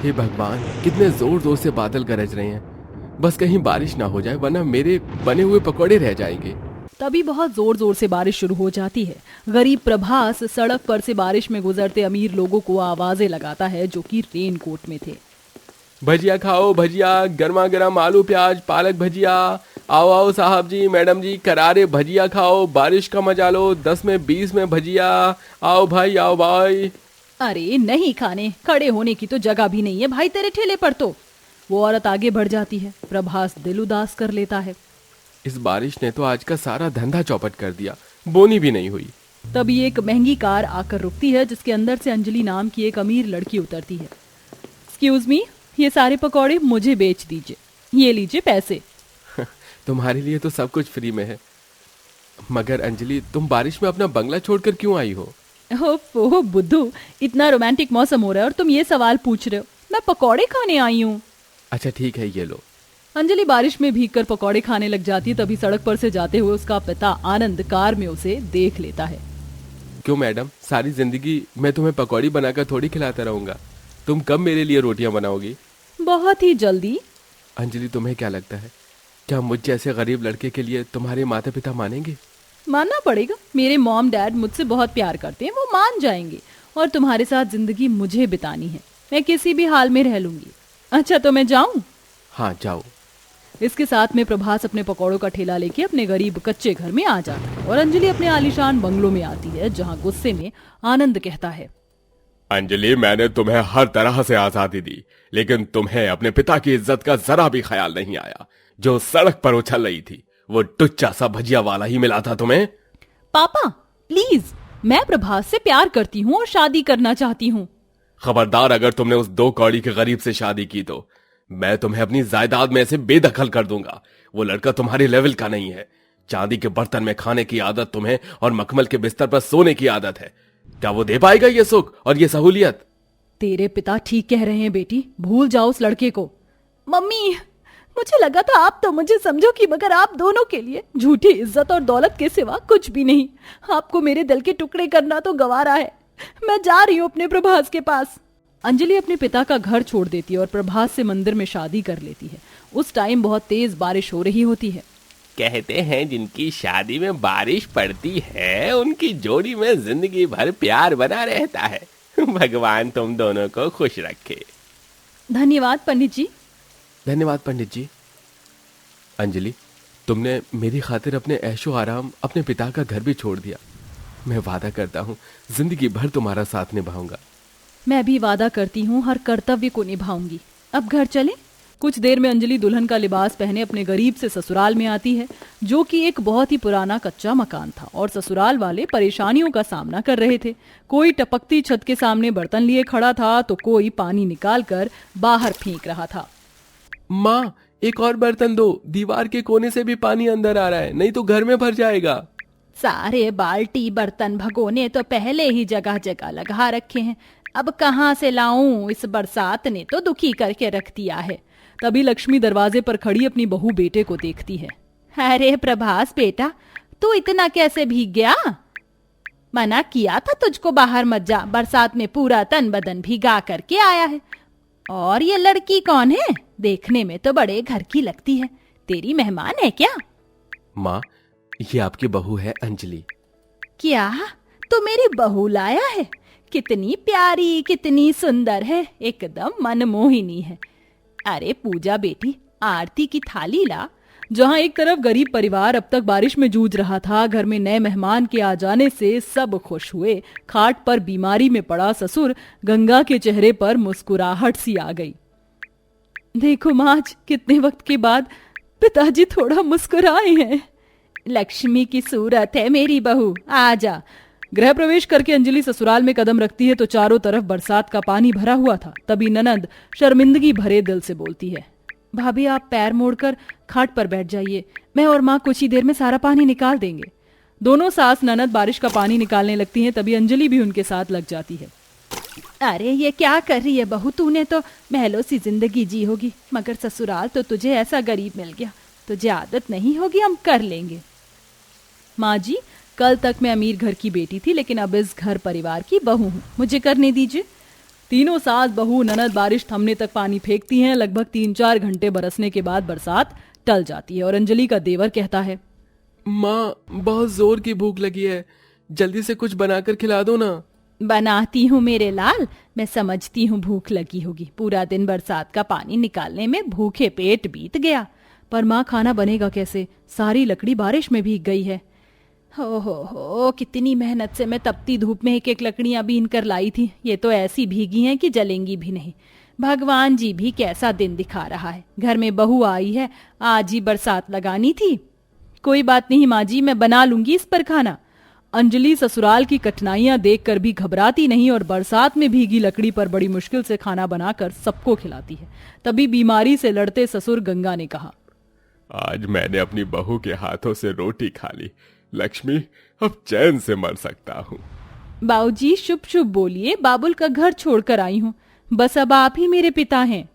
हे भगवान, कितने जोर जोर से बादल गरज रहे हैं। बस कहीं बारिश ना हो जाए, वरना मेरे बने हुए पकौड़े रह जाएंगे। तभी बहुत जोर जोर से बारिश शुरू हो जाती है। गरीब प्रभास सड़क पर से बारिश में गुजरते अमीर लोगों को आवाजें लगाता है जो कि रेन कोट में थे। भजिया खाओ भजिया, गर्मा गर्म आलू प्याज पालक भजिया। आओ आओ साहब जी मैडम जी, करारे भजिया खाओ, बारिश का मजा लो, 10 में 20 में भजिया। आओ भाई आओ भाई। अरे नहीं खाने, खड़े होने की तो जगह भी नहीं है भाई तेरे ठेले पर तो। वो औरत आगे बढ़ जाती है। प्रभास दिल उदास कर लेता है। इस बारिश ने तो आज का सारा धंधा चौपट कर दिया, बोनी भी नहीं हुई। तभी एक महंगी कार आकर रुकती है जिसके अंदर से अंजलि नाम की एक अमीर लड़की उतरती है। एक्सक्यूज मी, ये सारे पकौड़े मुझे बेच दीजिए, ये लीजिए पैसे। तुम्हारे लिए तो सब कुछ फ्री में है। मगर अंजलि, तुम बारिश में अपना बंगला छोड़कर क्यों आई हो? ओह बुद्धू, इतना रोमांटिक मौसम हो रहा है और तुम ये सवाल पूछ रहे हो। मैं पकौड़े खाने आई हूँ। अच्छा ठीक है, ये लो। अंजलि बारिश में भीगकर पकौड़े खाने लग जाती है। तभी सड़क पर से जाते हुए उसका पिता आनंद कार में उसे देख लेता है। क्यों मैडम, सारी जिंदगी मैं तुम्हें पकौड़ी बनाकर थोड़ी खिलाता रहूंगा। तुम कब मेरे लिए रोटियां बनाओगी? बहुत ही जल्दी। अंजलि, तुम्हें क्या लगता है, क्या मुझ जैसे गरीब लड़के के लिए तुम्हारे माता पिता मानेंगे? मानना पड़ेगा। मेरे मॉम डैड मुझसे बहुत प्यार करते हैं, वो मान जाएंगे। और तुम्हारे साथ जिंदगी मुझे बितानी है, मैं किसी भी हाल में रह लूंगी। अच्छा तो मैं जाऊं? हाँ जाओ। इसके साथ में प्रभास अपने पकौड़ों का ठेला लेके अपने गरीब कच्चे घर में आ जाता है और अंजलि अपने आलीशान बंगलों में आती है, जहां गुस्से में आनंद कहता है, अंजलि, मैंने तुम्हें हर तरह से आजादी दी, लेकिन तुम्हें अपने पिता की इज्जत का जरा भी ख्याल नहीं आया। जो सड़क पर उछल रही थी, वो टुच्चा सा भजिया वाला ही मिला था तुम्हें। पापा प्लीज, मैं प्रभास से प्यार करती हूँ और शादी करना चाहती हूँ। खबरदार, अगर तुमने उस 2 कौड़ी के गरीब से शादी की तो मैं तुम्हें अपनी जायदाद में से बेदखल कर दूंगा। वो लड़का तुम्हारे लेवल का नहीं है। चांदी के बर्तन में खाने की आदत तुम्हें और मखमल के बिस्तर पर सोने की आदत है। क्या वो दे पाएगा ये सुख और ये सहूलियत? तेरे पिता ठीक कह रहे हैं बेटी, भूल जाओ उस लड़के को। मम्मी, मुझे लगा था आप तो मुझे समझो कि मगर आप दोनों के लिए झूठी इज्जत और दौलत के सिवा कुछ भी नहीं। आपको मेरे दिल के टुकड़े करना तो गवारा है। मैं जा रही हूँ अपने प्रभास के पास। अंजलि अपने पिता का घर छोड़ देती है और प्रभास से मंदिर में शादी कर लेती है। उस टाइम बहुत तेज बारिश हो रही होती है। कहते हैं जिनकी शादी में बारिश पड़ती है, उनकी जोड़ी में जिंदगी भर प्यार बना रहता है। भगवान तुम दोनों को खुश रखे। धन्यवाद पंडित जी। धन्यवाद पंडित जी। अंजलि, तुमने मेरी खातिर अपने ऐशो आराम, अपने पिता का घर भी छोड़ दिया। मैं वादा करता हूँ जिंदगी भर तुम्हारा साथ निभाऊंगा। मैं भी वादा करती हूँ हर कर्तव्य को निभाऊंगी। अब घर चले। कुछ देर में अंजलि दुल्हन का लिबास पहने अपने गरीब से ससुराल में आती है, जो कि एक बहुत ही पुराना कच्चा मकान था और ससुराल वाले परेशानियों का सामना कर रहे थे। कोई टपकती छत के सामने बर्तन लिए खड़ा था तो कोई पानी निकालकर बाहर फेंक रहा था। माँ, एक और बर्तन दो, दीवार के कोने से भी पानी अंदर आ रहा है, नहीं तो घर में भर जाएगा। सारे बाल्टी बर्तन भगोने तो पहले ही जगह जगह लगा रखे हैं, अब कहाँ से लाऊं? इस बरसात ने तो दुखी करके रख दिया है। तभी लक्ष्मी दरवाजे पर खड़ी अपनी बहू बेटे को देखती है। अरे प्रभास बेटा, तू इतना कैसे भीग गया? मना किया था तुझको बाहर मत जा, बरसात में पूरा तन बदन भीगा करके आया है। और ये लड़की कौन है? देखने में तो बड़े घर की लगती है, तेरी मेहमान है क्या? माँ, ये आपकी बहू है अंजलि। क्या तू मेरी बहू लाया है? कितनी प्यारी, कितनी सुंदर है, एकदम मनमोहिनी है। अरे पूजा बेटी, आरती की थाली ला। जहां एक तरफ गरीब परिवार अब तक बारिश में जूझ रहा था, घर में नए मेहमान के आ जाने से सब खुश हुए। खाट पर बीमारी में पड़ा ससुर गंगा के चेहरे पर मुस्कुराहट सी आ गई। देखो माँ, कितने वक्त के बाद पिताजी थोड़ा मुस्कुराए हैं। लक्ष्मी की सूरत है मेरी बहू, आजा। गृह प्रवेश करके अंजलि ससुराल में कदम रखती है तो चारों तरफ बरसात का पानी भरा हुआ था। तभी ननद शर्मिंदगी भरे दिल से बोलती है, भाभी आप पैर मोड़कर खाट पर बैठ जाइए, मैं और माँ कुछ ही देर में सारा पानी निकाल देंगे। दोनों सास ननद बारिश का पानी निकालने लगती हैं। तभी अंजलि भी उनके साथ लग जाती है। अरे ये क्या कर रही है बहू, तूने तो महलों सी जिंदगी जी होगी, मगर ससुराल तो तुझे ऐसा गरीब मिल गया, तुझे आदत नहीं होगी, हम कर लेंगे। माँ जी, कल तक मैं अमीर घर की बेटी थी, लेकिन अब इस घर परिवार की बहू हूँ, मुझे करने दीजिए। तीनों सास बहू ननद बारिश थमने तक पानी फेंकती हैं। लगभग 3-4 घंटे बरसने के बाद बरसात टल जाती है और अंजलि का देवर कहता है, माँ बहुत जोर की भूख लगी है, जल्दी से कुछ बनाकर खिला दो ना। बनाती हूँ मेरे लाल, मैं समझती हूँ भूख लगी होगी। पूरा दिन बरसात का पानी निकालने में भूखे पेट बीत गया। पर माँ खाना बनेगा कैसे? सारी लकड़ी बारिश में भीग गई है। हो कितनी मेहनत से मैं तपती धूप में एक एक लकड़ियां बीन कर लाई थी। ये तो ऐसी भीगी हैं कि जलेंगी भी नहीं। भगवान जी भी कैसा दिन दिखा रहा है। घर में बहू आई है, आज ही बरसात लगानी थी। कोई बात नहीं माँ जी, मैं बना लूंगी इस पर खाना। अंजलि ससुराल की कठिनाइयां देखकर भी घबराती नहीं और बरसात में भीगी लकड़ी पर बड़ी मुश्किल से खाना बनाकर सबको खिलाती है। तभी बीमारी से लड़ते ससुर गंगा ने कहा, आज मैंने अपनी बहू के हाथों से रोटी खा ली। लक्ष्मी, अब चैन से मर सकता हूँ। बाबूजी शुभ शुभ बोलिए, बाबुल का घर छोड़कर आई हूँ। बस अब आप ही मेरे पिता हैं।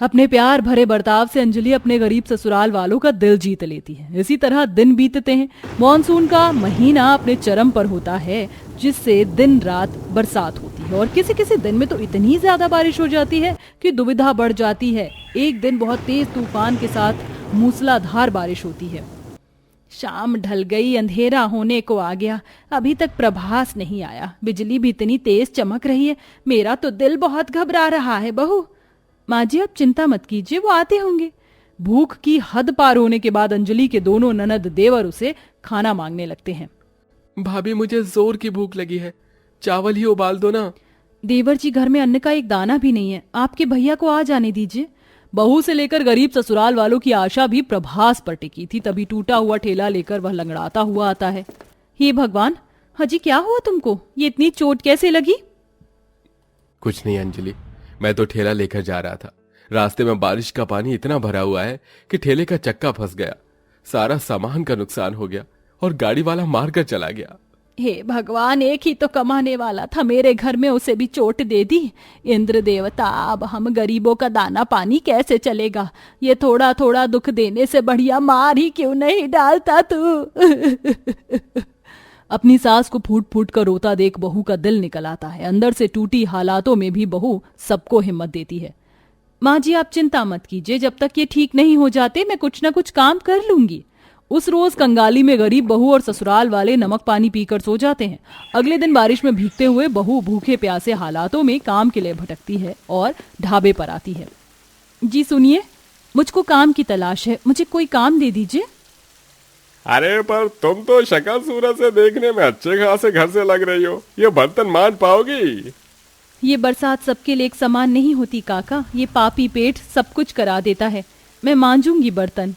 अपने प्यार भरे बर्ताव से अंजलि अपने गरीब ससुराल वालों का दिल जीत लेती है। इसी तरह दिन बीतते हैं। मॉनसून का महीना अपने चरम पर होता है, जिससे दिन रात बरसात होती है और किसी किसी दिन में तो इतनी ज्यादा बारिश हो जाती है कि दुविधा बढ़ जाती है। एक दिन बहुत तेज तूफान के साथ मूसलाधार बारिश होती है। शाम ढल गई, अंधेरा होने को आ गया। अभी तक प्रभास नहीं आया। बिजली भी इतनी तेज चमक रही है। मेरा तो दिल बहुत घबरा रहा है। बहू, माँ जी आप चिंता मत कीजिए, वो आते होंगे। भूख की हद पार होने के बाद अंजलि के दोनों ननद देवर उसे खाना मांगने लगते हैं। भाभी, मुझे जोर की भूख लगी है, चावल ही उबाल दो ना। देवर जी, घर में अन्न का एक दाना भी नहीं है, आपके भैया को आ जाने दीजिए। बहू से लेकर गरीब ससुराल वालों की आशा भी प्रभास पर टिकी थी। तभी टूटा हुआ ठेला लेकर वह लंगड़ाता हुआ आता है। हे भगवान, हाजी क्या हुआ तुमको? ये इतनी चोट कैसे लगी? कुछ नहीं अंजलि, मैं तो ठेला लेकर जा रहा था। रास्ते में बारिश का पानी इतना भरा हुआ है कि ठेले का चक्का फंस गया। सारा सामान का नुकसान हो गया और गाड़ी वाला मार कर चला गया। हे भगवान, एक ही तो कमाने वाला था मेरे घर में, उसे भी चोट दे दी। इंद्र देवता, अब हम गरीबों का दाना पानी कैसे चलेगा? ये थोड़ा थोड़ा दुख देने से बढ़िया मार ही क्यों नहीं डालता तू? अपनी सास को फूट फूट कर रोता देख बहू का दिल निकल आता है। अंदर से टूटी हालातों में भी बहू सबको हिम्मत देती है। माँ जी आप चिंता मत कीजिए, जब तक ये ठीक नहीं हो जाते मैं कुछ न कुछ काम कर लूंगी। उस रोज कंगाली में गरीब बहू और ससुराल वाले नमक पानी पीकर सो जाते हैं। अगले दिन बारिश में भीगते हुए बहू भूखे प्यासे हालातों में काम के लिए भटकती है और ढाबे पर आती है। जी सुनिए, मुझको काम की तलाश है, मुझे कोई काम दे दीजिए। अरे पर तुम तो शक्ल सूरत से देखने में अच्छे खासे घर से लग रही हो, ये बर्तन मान पाओगी? ये बरसात सबके लिए एक समान नहीं होती काका, ये पापी पेट सब कुछ करा देता है। मैं मांजूंगी बर्तन।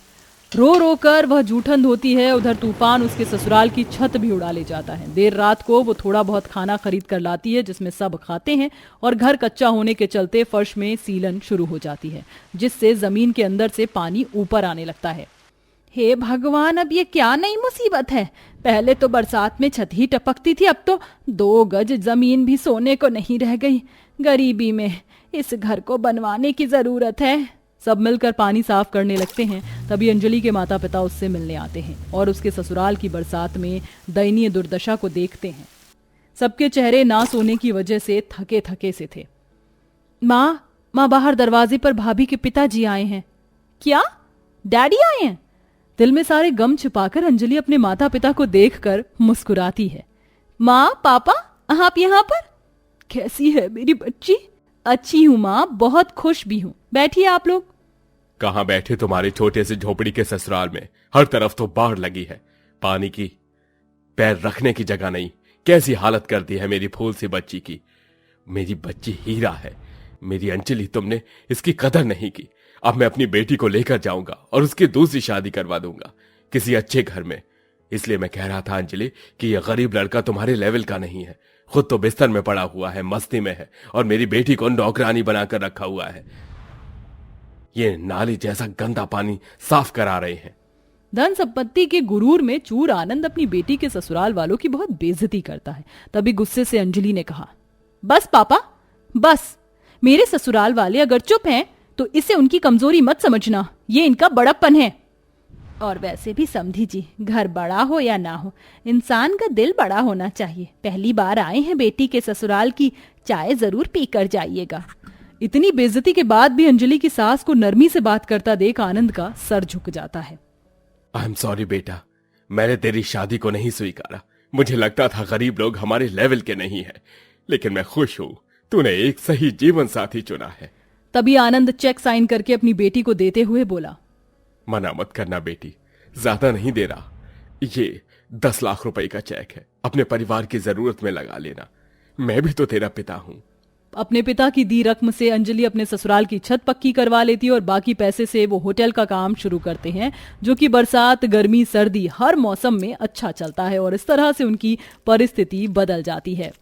रो रो कर वह जूठन धोती है। उधर तूफान उसके ससुराल की छत भी उड़ा ले जाता है। देर रात को वो थोड़ा बहुत खाना खरीद कर लाती है, जिसमें सब खाते हैं और घर कच्चा होने के चलते फर्श में सीलन शुरू हो जाती है, जिससे जमीन के अंदर से पानी ऊपर आने लगता है। हे भगवान, अब ये क्या नई मुसीबत है? पहले तो बरसात में छत ही टपकती थी, अब तो 2 गज जमीन भी सोने को नहीं रह गई। गरीबी में इस घर को बनवाने की जरूरत है। सब मिलकर पानी साफ करने लगते हैं। तभी अंजलि के माता पिता उससे मिलने आते हैं और उसके ससुराल की बरसात में दयनीय दुर्दशा को देखते हैं। सबके चेहरे ना सोने की वजह से थके थके से थे। माँ बाहर दरवाजे पर भाभी के पिताजी आए हैं। क्या? डैडी आए हैं? दिल में सारे गम छिपाकर अंजलि अपने माता पिता को देखकर मुस्कुराती है। माँ, पापा, आप यहाँ पर? कैसी है मेरी बच्ची? अच्छी हूँ माँ, बहुत खुश भी हूँ। बैठिए आप लोग। कहाँ बैठे तुम्हारे छोटे से झोपड़ी के ससुराल में? हर तरफ तो बाढ़ लगी है, पानी की पैर रखने की जगह नहीं। कैसी हालत कर दी है मेरी फूल सी बच्ची की। मेरी बच्ची हीरा है, मेरी अंजलि, तुमने इसकी कदर नहीं की। अब मैं अपनी बेटी को लेकर जाऊंगा और उसकी दूसरी शादी करवा दूंगा किसी अच्छे घर में। इसलिए मैं कह रहा था अंजलि कि यह गरीब लड़का तुम्हारे लेवल का नहीं है। खुद तो बिस्तर में पड़ा हुआ है, मस्ती में है, और मेरी बेटी को नौकरानी बनाकर रखा हुआ है। ये नाली जैसा गंदा पानी साफ करा रहे हैं। धन संपत्ति के गुरूर में चूर आनंद अपनी बेटी के ससुराल वालों की बहुत बेइज्जती करता है। तभी गुस्से से अंजलि ने कहा, बस पापा, बस। मेरे ससुराल वाले अगर चुप हैं तो इसे उनकी कमजोरी मत समझना, ये इनका बड़प्पन है। और वैसे भी समझी जी, घर बड़ा हो या ना हो, इंसान का दिल बड़ा होना चाहिए। पहली बार आए हैं बेटी के ससुराल की चाय जरूर पीकर जाइएगा। इतनी बेइज्जती के बाद भी अंजलि की सास को नरमी से बात करता देख आनंद का सर झुक जाता है। आई एम सॉरी बेटा, मैंने तेरी शादी को नहीं स्वीकारा। मुझे लगता था गरीब लोग हमारे लेवल के नहीं है, लेकिन मैं खुश हूं तूने एक सही जीवन साथी चुना है। तभी आनंद चेक साइन करके अपनी बेटी को देते हुए बोला, मना मत करना बेटी, ज्यादा नहीं दे रहा। ये 10 लाख रुपए का चेक है, अपने परिवार की जरूरत में लगा लेना। मैं भी तो तेरा पिता हूं। अपने पिता की दी रकम से अंजलि अपने ससुराल की छत पक्की करवा लेती है और बाकी पैसे से वो होटल का काम शुरू करते हैं, जो कि बरसात, गर्मी, सर्दी हर मौसम में अच्छा चलता है और इस तरह से उनकी परिस्थिति बदल जाती है।